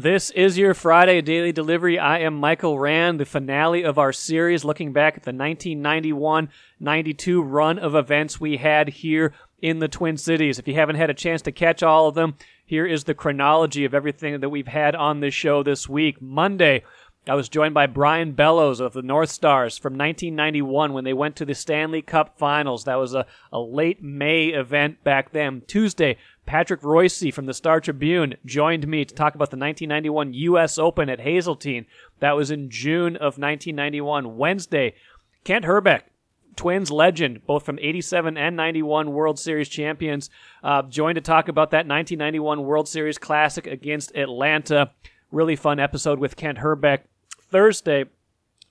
This is your Friday Daily Delivery. I am Michael Rand, the finale of our series, looking back at the 1991-92 run of events we had here in the Twin Cities. If you haven't had a chance to catch all of them, here is the chronology of everything that we've had on this show this week. Monday, I was joined by Brian Bellows of the North Stars from 1991 when they went to the Stanley Cup Finals. That was a late May event back then. Tuesday, Patrick Royce from the Star Tribune joined me to talk about the 1991 U.S. Open at Hazeltine. That was in June of 1991. Wednesday, Kent Herbeck, Twins legend, both from 87 and 91 World Series champions, joined to talk about that 1991 World Series Classic against Atlanta. Really fun episode with Kent Herbeck. Thursday,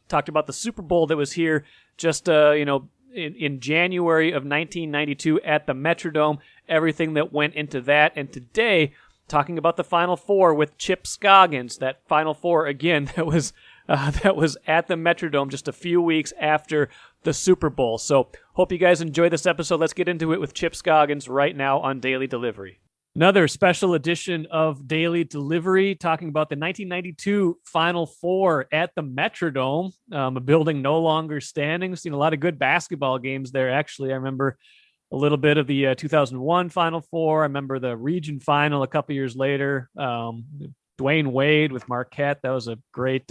talked about the Super Bowl that was here just, in January of 1992 at the Metrodome, everything that went into that. And today, talking about the Final Four with Chip Scoggins, that Final Four, again, that was at the Metrodome just a few weeks after the Super Bowl. So hope you guys enjoy this episode. Let's get into it with Chip Scoggins right now on Daily Delivery. Another special edition of Daily Delivery, talking about the 1992 Final Four at the Metrodome, a building no longer standing. Seen a lot of good basketball games there, actually. I remember a little bit of the 2001 Final Four. I remember the region final a couple years later. Dwayne Wade with Marquette. That was a great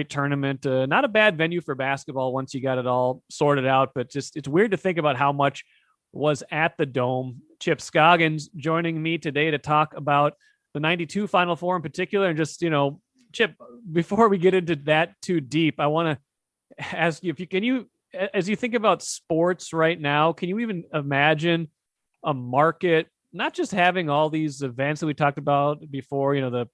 tournament. Not a bad venue for basketball once you got it all sorted out, but just it's weird to think about how much was at the Dome. Chip Scoggins joining me today to talk about the 92 Final Four in particular. And just, Chip, before we get into that too deep, I want to ask you, as you think about sports right now, can you even imagine a market, not just having all these events that we talked about before, the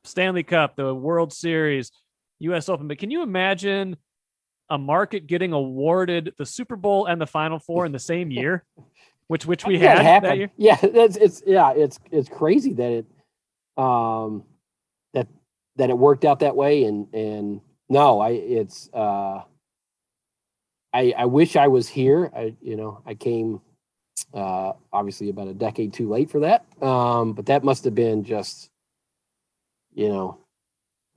Stanley Cup, the World Series, U.S. Open, but can you imagine a market getting awarded the Super Bowl and the Final Four in the same year, which we had that year? Yeah, it's crazy that it that it worked out that way. And no, I wish I was here. I came obviously about a decade too late for that. But that must have been just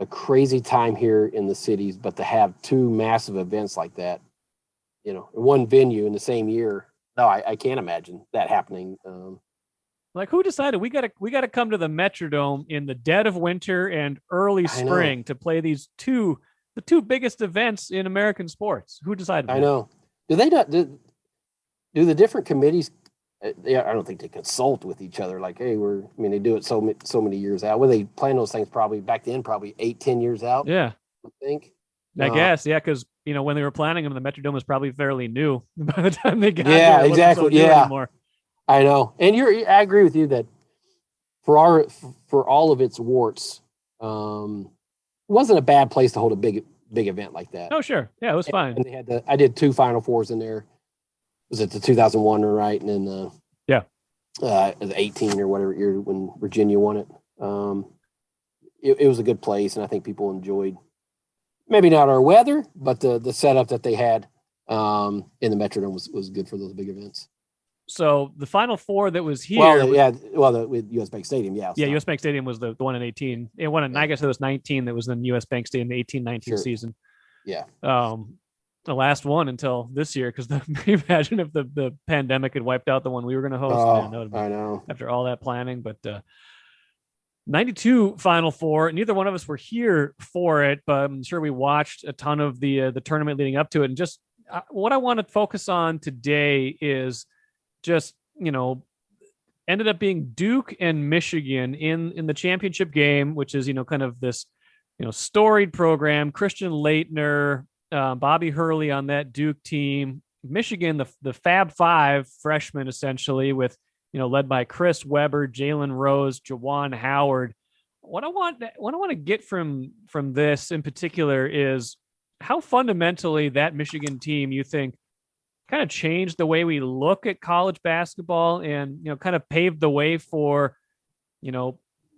a crazy time here in the cities, but to have two massive events like that, in one venue in the same year, no, I can't imagine that happening. Like, who decided we got to come to the Metrodome in the dead of winter and early spring to play the two biggest events in American sports? Who decided that? I know. Do they not do the different committees? I don't think they consult with each other. Like, hey, they do it so many years out. Well, they plan those things probably back then, probably 8-10 years out. Yeah, I think. I guess, yeah, because when they were planning them, the Metrodome was probably fairly new by the time they got here. It exactly. So anymore. I know, and I agree with you that for all of its warts, it wasn't a bad place to hold a big event like that. Oh, sure, yeah, it was fine. And they had I did 2 Final Fours in there. Was it the 2001, right? And then it was 18 or whatever year when Virginia won it. It was a good place, and I think people enjoyed maybe not our weather, but the setup that they had in the Metrodome was good for those big events. So the Final Four that was here, with U.S. Bank Stadium, U.S. Bank Stadium was the one in 18. It won, and I guess it was 19. That was in U.S. Bank Stadium, the 18-19 season. Yeah. The last one until this year, because imagine if the pandemic had wiped out the one we were going to host. I know. After all that planning, but 92 Final Four, neither one of us were here for it, but I'm sure we watched a ton of the tournament leading up to it. And just what I want to focus on today is just, ended up being Duke and Michigan in the championship game, which is, kind of this, storied program. Christian Laettner, Bobby Hurley on that Duke team. Michigan, the Fab Five freshmen, essentially, with, led by Chris Webber, Jalen Rose, Juwan Howard. What I want to get from this in particular is how fundamentally that Michigan team, you think, kind of changed the way we look at college basketball and, kind of paved the way for,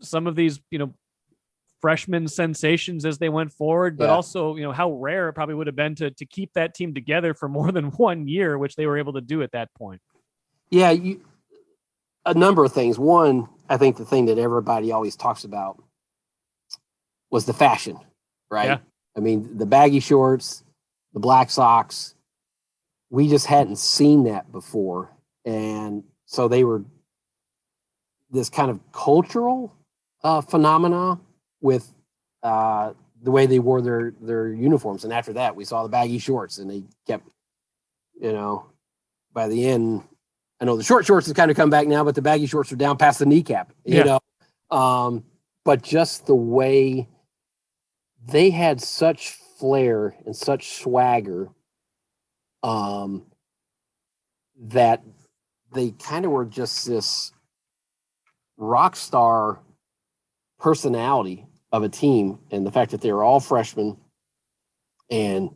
some of these, freshman sensations as they went forward, but also, how rare it probably would have been to keep that team together for more than 1 year, which they were able to do at that point. Yeah. A number of things. One, I think the thing that everybody always talks about was the fashion, right? Yeah. I mean, the baggy shorts, the black socks, we just hadn't seen that before. And so they were this kind of cultural phenomena with the way they wore their uniforms. And after that, we saw the baggy shorts, and they kept, by the end, I know the short shorts has kind of come back now, but the baggy shorts are down past the kneecap, you know. But just the way they had such flair and such swagger that they kind of were just this rock star personality of a team. And the fact that they were all freshmen and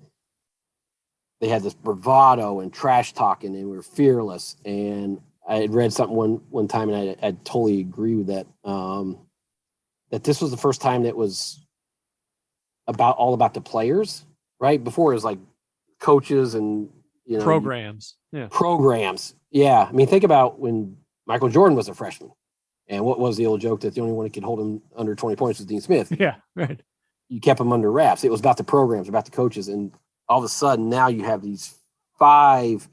they had this bravado and trash talking and were fearless. And I had read something one time, and I totally agree with that, that this was the first time that was all about the players, right? Before it was like coaches and, programs. Programs. Yeah. I mean, think about when Michael Jordan was a freshman, and what was the old joke that the only one that could hold him under 20 points was Dean Smith. Yeah, right. You kept him under wraps. It was about the programs, about the coaches. And all of a sudden now you have these 5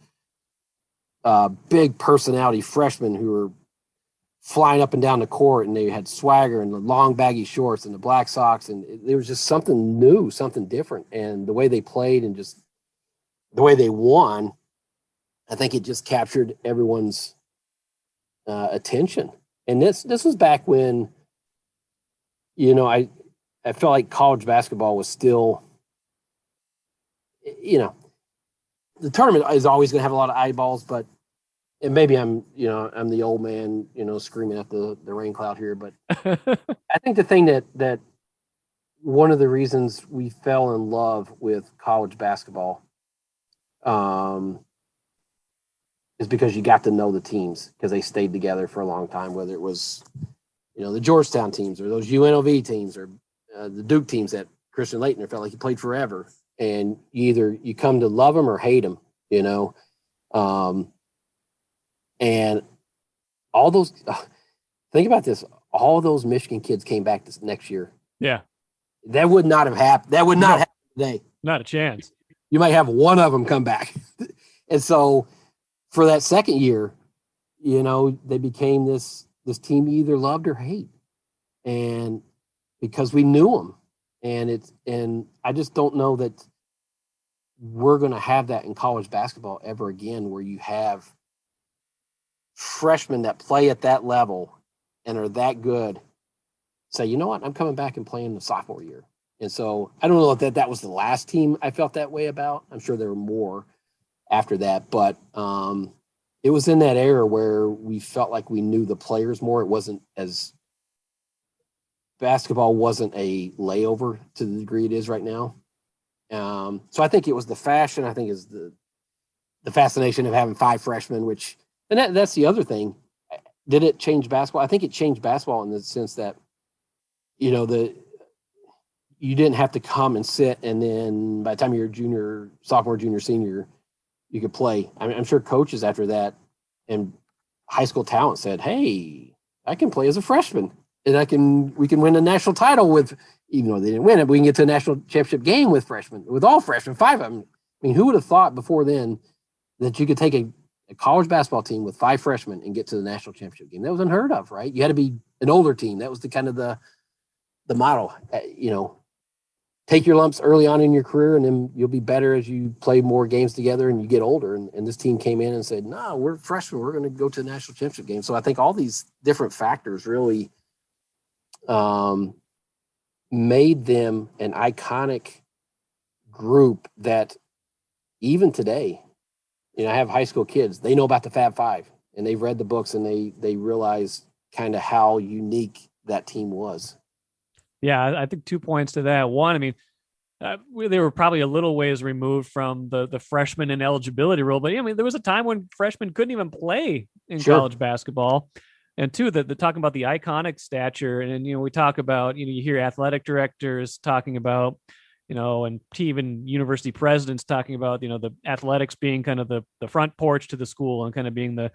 big personality freshmen who are flying up and down the court, and they had swagger and the long baggy shorts and the black socks. And there was just something new, something different. And the way they played and just the way they won, I think it just captured everyone's attention. And this was back when, I felt like college basketball was still, the tournament is always going to have a lot of eyeballs, but, and maybe I'm the old man, screaming at the rain cloud here, but I think the thing that one of the reasons we fell in love with college basketball is because you got to know the teams, because they stayed together for a long time, whether it was, the Georgetown teams or those UNLV teams or the Duke teams that Christian Laettner felt like he played forever. And you come to love them or hate them, and all those, think about this, all those Michigan kids came back this next year. Yeah. That would not have happened. That would not happen today. Not a chance. You might have one of them come back. And so for that second year, they became this team you either loved or hate. And because we knew them. And I just don't know that we're going to have that in college basketball ever again, where you have freshmen that play at that level and are that good say, you know what, I'm coming back and playing the sophomore year. And so I don't know if that was the last team I felt that way about. I'm sure there were more after that, but it was in that era where we felt like we knew the players more. It wasn't as basketball wasn't a layover to the degree it is right now. So I think it was the fashion. I think is the fascination of having 5 freshmen, and that's the other thing. Did it change basketball? I think it changed basketball in the sense that, you didn't have to come and sit, and then by the time you're sophomore, junior, senior, you could play. I mean, I'm sure coaches after that and high school talent said, hey, I can play as a freshman, and we can win a national title with, even though they didn't win it, we can get to a national championship game with all freshmen, 5 of them. I mean, who would have thought before then that you could take a college basketball team with 5 freshmen and get to the national championship game? That was unheard of, right? You had to be an older team. That was the kind of the model, take your lumps early on in your career, and then you'll be better as you play more games together and you get older. And this team came in and said, no, we're freshmen. We're going to go to the national championship game. So I think all these different factors really made them an iconic group that even today, I have high school kids, they know about the Fab Five, and they've read the books, and they realize kind of how unique that team was. Yeah, I think 2 points to that. One, I mean, they were probably a little ways removed from the freshman ineligibility rule, but there was a time when freshmen couldn't even play in college basketball. And 2, the talking about the iconic stature, and we talk about, you hear athletic directors talking about, and even university presidents talking about, the athletics being kind of the front porch to the school and kind of being the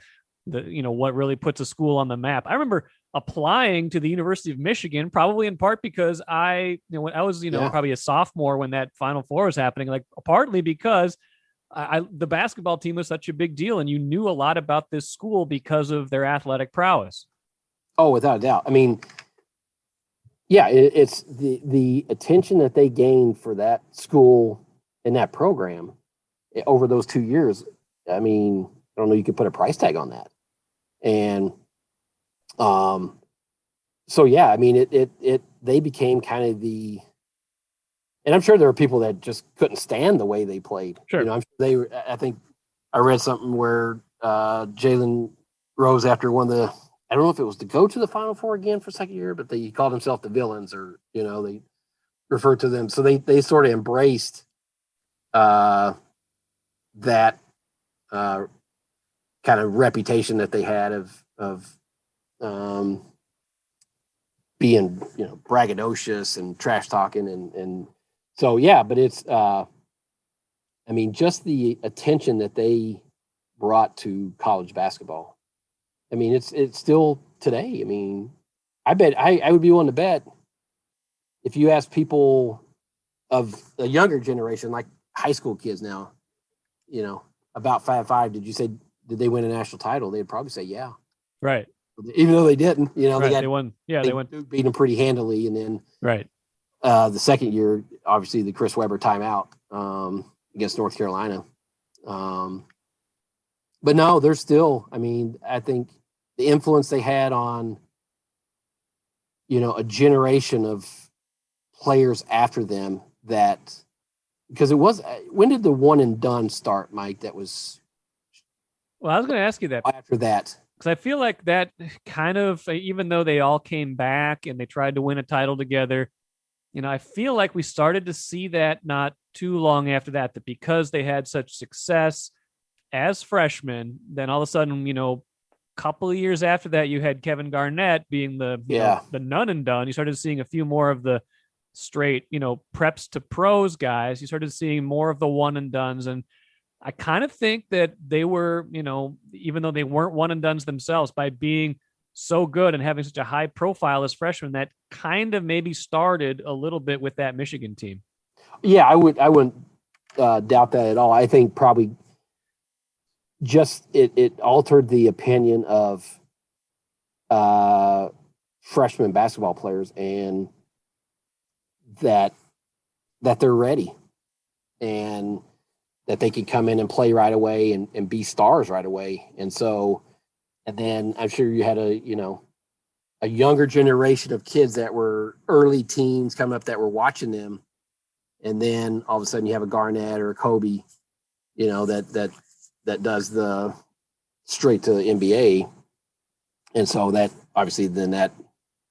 what really puts a school on the map. I remember applying to the University of Michigan, probably in part because when I was, probably a sophomore when that Final Four was happening, like partly because the basketball team was such a big deal and you knew a lot about this school because of their athletic prowess. Oh, without a doubt. I mean, yeah, it's the attention that they gained for that school and that program over those 2 years. I mean, I don't know, you could put a price tag on that. And, so yeah, I mean, they became kind of and I'm sure there were people that just couldn't stand the way they played. Sure. I think I read something where, Jalen Rose, after I don't know if it was to go to the Final Four again for second year, but he called himself the villains, or, they referred to them. So they sort of embraced, that, kind of reputation that they had of being, braggadocious and trash talking. And so, yeah, but it's, I mean, just the attention that they brought to college basketball. I mean, it's still today. I mean, I bet I would be willing to bet if you ask people of a younger generation, like high school kids now, about 5'5", did they win a national title? They'd probably say, yeah. Right. Even though they didn't, right. They won. Yeah, they won. Beat them pretty handily. And then right. The second year, obviously the Chris Webber timeout, against North Carolina. But no, they're still, I mean, I think the influence they had on, a generation of players after them because when did the one and done start, Mike? That was. Well, I was going to ask you that. After that. Because I feel like that kind of, even though they all came back and they tried to win a title together, I feel like we started to see that not too long after that because they had such success as freshmen, then all of a sudden, couple of years after that, you had Kevin Garnett being the none and done. You started seeing a few more of the straight, preps to pros guys. You started seeing more of the one and dones. And I kind of think that they were, even though they weren't one and dones themselves, by being so good and having such a high profile as freshmen, that kind of maybe started a little bit with that Michigan team. Yeah, I wouldn't doubt that at all. I think probably just it altered the opinion of freshman basketball players, and that they're ready and that they could come in and play right away and be stars right away. And so, and then I'm sure you had a younger generation of kids that were early teens coming up that were watching them. And then all of a sudden you have a Garnett or a Kobe, that does the straight to the NBA. And so that obviously then that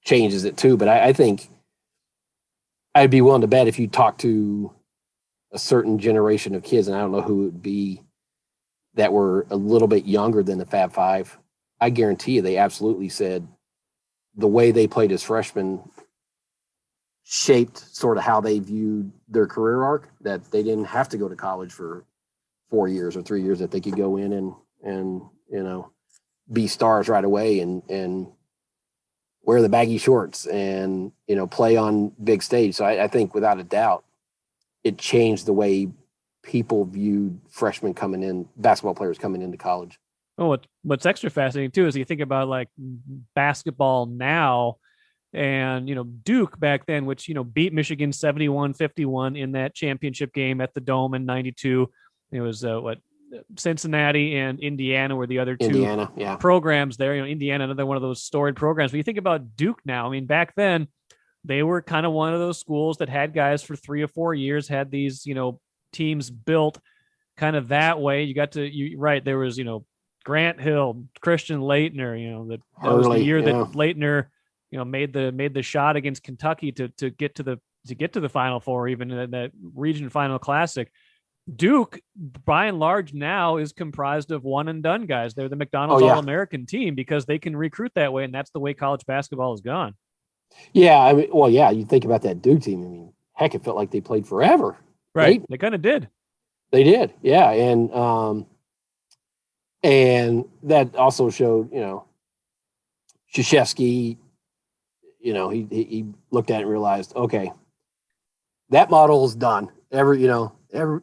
changes it too. But I think I'd be willing to bet if you talk to a certain generation of kids, and I don't know who it would be, that were a little bit younger than the Fab Five, I guarantee you they absolutely said the way they played as freshmen shaped sort of how they viewed their career arc, that they didn't have to go to college for 4 years or 3 years, that they could go in and be stars right away and wear the baggy shorts and, play on big stage. So I think without a doubt, it changed the way people viewed freshmen basketball players coming into college. Oh, what's extra fascinating too is you think about like basketball now, and Duke back then, which beat Michigan 71-51 in that championship game at the Dome in '92. It was Cincinnati and Indiana were the other two programs there. Indiana, another one of those storied programs. But you think about Duke now. I mean, back then they were kind of one of those schools that had guys for 3 or 4 years, had these teams built kind of that way. There was Grant Hill, Christian Laettner. That was the year that Laettner made the shot against Kentucky to get to the Final Four, even in that region final classic. Duke, by and large, now is comprised of one and done guys. They're the McDonald's All-American team because they can recruit that way, and that's the way college basketball has gone. Yeah, I mean, well, yeah, you think about that Duke team. I mean, heck, it felt like they played forever. Right? They kind of did. They did, yeah, and that also showed Krzyzewski, he looked at it and realized, okay, that model is done. The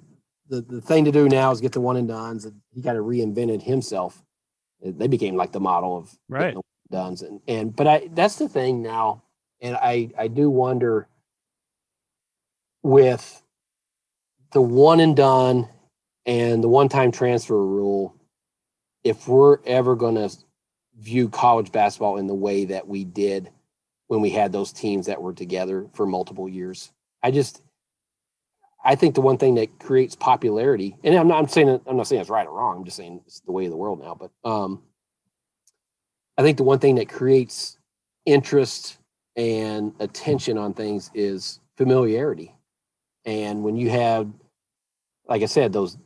thing to do now is get the one and dones. And he kind of reinvented himself. They became like the model of right dones. But that's the thing now. And I do wonder with the one and done and the one-time transfer rule, if we're ever going to view college basketball in the way that we did when we had those teams that were together for multiple years. I think the one thing that creates popularity, and I'm not saying it's right or wrong. I'm just saying it's the way of the world now. But I think the one thing that creates interest and attention on things is familiarity. And when you have, like I said, those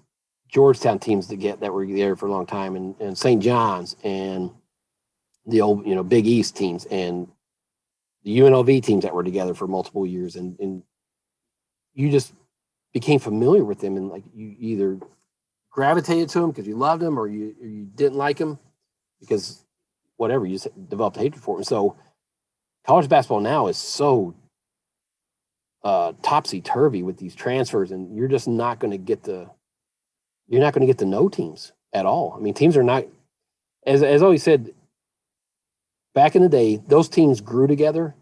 Georgetown teams that were there for a long time, and St. John's, and the old Big East teams, and the UNLV teams that were together for multiple years, and you just became familiar with them, and like you either gravitated to them because you loved them, or you didn't like them because whatever, you just developed hatred for them. So college basketball now is so topsy-turvy with these transfers, and you're just not going to get to know teams at all. I mean, teams are not, as always said, back in the day, those teams grew together.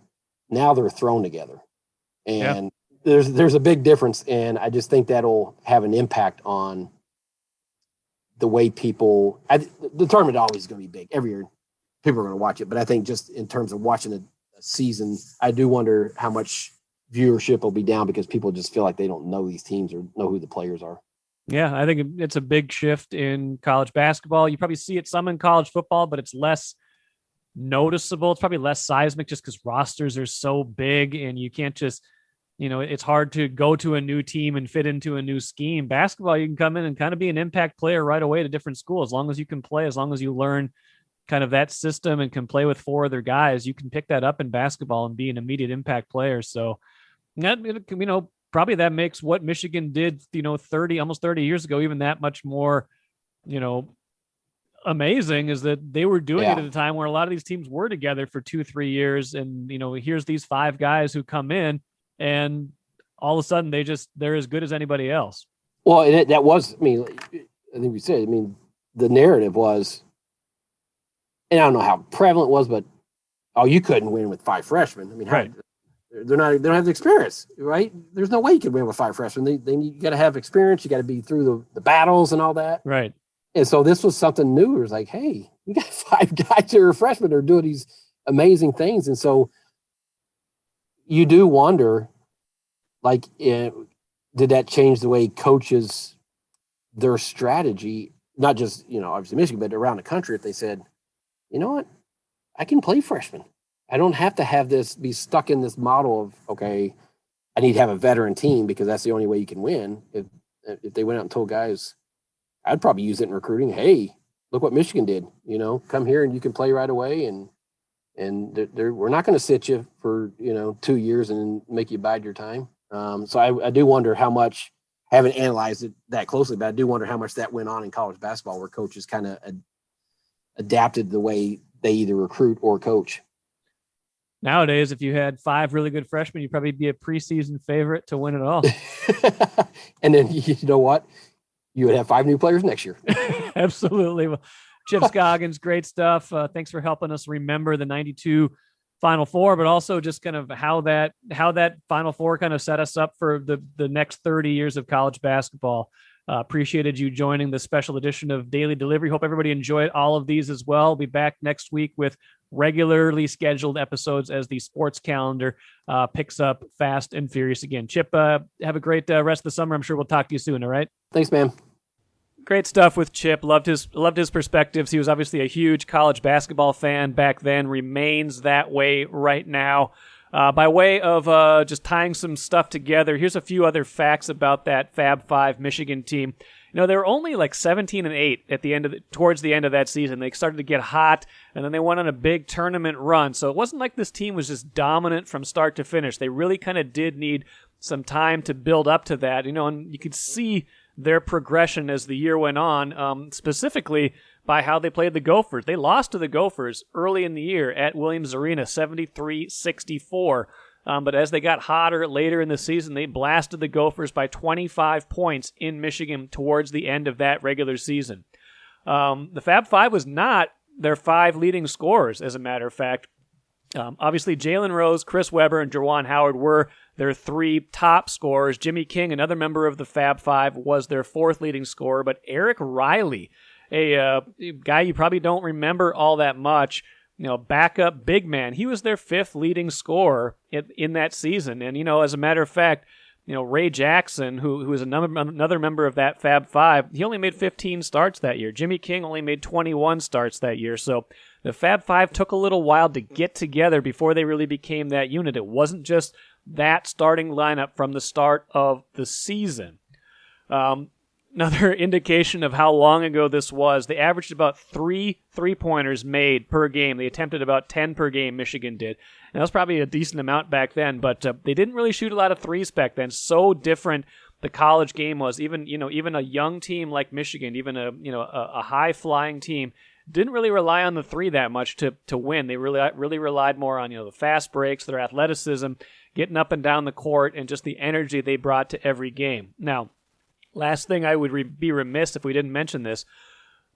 Now they're thrown together. And there's a big difference, and I just think that'll have an impact on the way people – the tournament always is going to be big. Every year people are going to watch it. But I think just in terms of watching a season, I do wonder how much viewership will be down because people just feel like they don't know these teams or know who the players are. Yeah, I think it's a big shift in college basketball. You probably see it some in college football, but it's less noticeable. It's probably less seismic just because rosters are so big and you can't just, it's hard to go to a new team and fit into a new scheme. Basketball, you can come in and kind of be an impact player right away to different schools. As long as you can play, as long as you learn kind of that system and can play with four other guys, you can pick that up in basketball and be an immediate impact player. So, probably that makes what Michigan did, almost 30 years ago, even that much more, amazing, is that they were doing it at a time where a lot of these teams were together for 2-3 years. And, here's these five guys who come in and all of a sudden they're as good as anybody else. Well, and that was, I think we said, the narrative was, and I don't know how prevalent it was, but, you couldn't win with five freshmen. Right. They don't have the experience, right? There's no way you could win with five freshmen. You got to have experience. You got to be through the battles and all that. Right. And so this was something new. It was like, hey, we got five guys who are freshmen that are doing these amazing things. And so you do wonder, like, did that change the way coaches, their strategy, not just, obviously Michigan, but around the country, if they said, you know what, I can play freshmen. I don't have to be stuck in this model of, okay, I need to have a veteran team because that's the only way you can win. If they went out and told guys, I'd probably use it in recruiting. Hey, look what Michigan did. Come here and you can play right away. And we're not going to sit you for 2 years and make you bide your time. So I do wonder how much. I haven't analyzed it that closely, but I do wonder how much that went on in college basketball, where coaches kind of adapted the way they either recruit or coach. Nowadays, if you had five really good freshmen, you'd probably be a preseason favorite to win it all. And then, you know what? You would have five new players next year. Absolutely. Well, Chip Scoggins, great stuff. Thanks for helping us remember the 92 Final Four, but also just kind of how that Final Four kind of set us up for the next 30 years of college basketball. Appreciated you joining the special edition of Daily Delivery. Hope everybody enjoyed all of these as well. We'll be back next week with regularly scheduled episodes as the sports calendar picks up fast and furious again. Chip, have a great rest of the summer. I'm sure we'll talk to you soon. All right. Thanks, man. Great stuff with Chip. Loved his perspectives. He was obviously a huge college basketball fan back then, remains that way right now. By way of just tying some stuff together, here's a few other facts about that Fab Five Michigan team. They were only like 17-8 towards the end of that season. They started to get hot, and then they went on a big tournament run. So it wasn't like this team was just dominant from start to finish. They really kind of did need some time to build up to that, and you could see their progression as the year went on. Specifically, by how they played the Gophers. They lost to the Gophers early in the year at Williams Arena, 73-64. But as they got hotter later in the season, they blasted the Gophers by 25 points in Michigan towards the end of that regular season. The Fab Five was not their 5 leading scorers, as a matter of fact. Obviously, Jalen Rose, Chris Webber, and Juwan Howard were their 3 top scorers. Jimmy King, another member of the Fab Five, was their 4th leading scorer. But Eric Riley, a guy you probably don't remember all that much, backup big man, he was their 5th leading scorer in that season. And, as a matter of fact, Ray Jackson, who is another member of that Fab Five, he only made 15 starts that year. Jimmy King only made 21 starts that year. So the Fab Five took a little while to get together before they really became that unit. It wasn't just that starting lineup from the start of the season. Another indication of how long ago this was, they averaged about 3 3-pointers made per game. They attempted about 10 per game, Michigan did. And that was probably a decent amount back then, but they didn't really shoot a lot of threes back then. So different the college game was. Even a young team like Michigan, even a high-flying team, didn't really rely on the 3 that much to win. They really relied more on the fast breaks, their athleticism, getting up and down the court, and just the energy they brought to every game. Now, last thing, I would be remiss if we didn't mention this.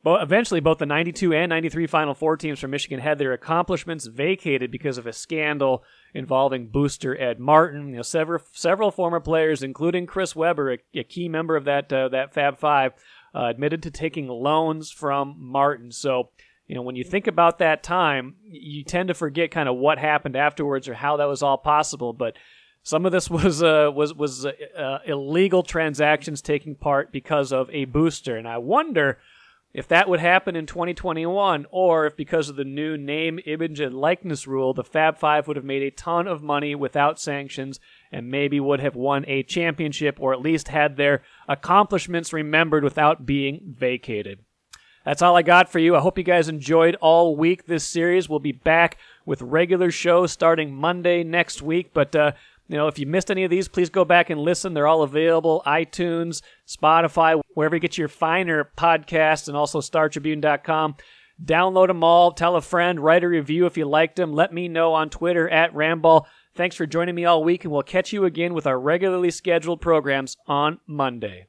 But eventually, both the 92 and 93 Final Four teams from Michigan had their accomplishments vacated because of a scandal involving booster Ed Martin. Several former players, including Chris Webber, a key member of that Fab Five, admitted to taking loans from Martin. So, when you think about that time, you tend to forget kind of what happened afterwards or how that was all possible. But some of this was illegal transactions taking part because of a booster, and I wonder if that would happen in 2021, or if because of the new name, image, and likeness rule, the Fab Five would have made a ton of money without sanctions and maybe would have won a championship or at least had their accomplishments remembered without being vacated. That's all I got for you. I hope you guys enjoyed all week this series. We'll be back with regular shows starting Monday next week, but if you missed any of these, please go back and listen. They're all available, iTunes, Spotify, wherever you get your finer podcasts, and also StarTribune.com. Download them all. Tell a friend. Write a review if you liked them. Let me know on Twitter @Ramball. Thanks for joining me all week, and we'll catch you again with our regularly scheduled programs on Monday.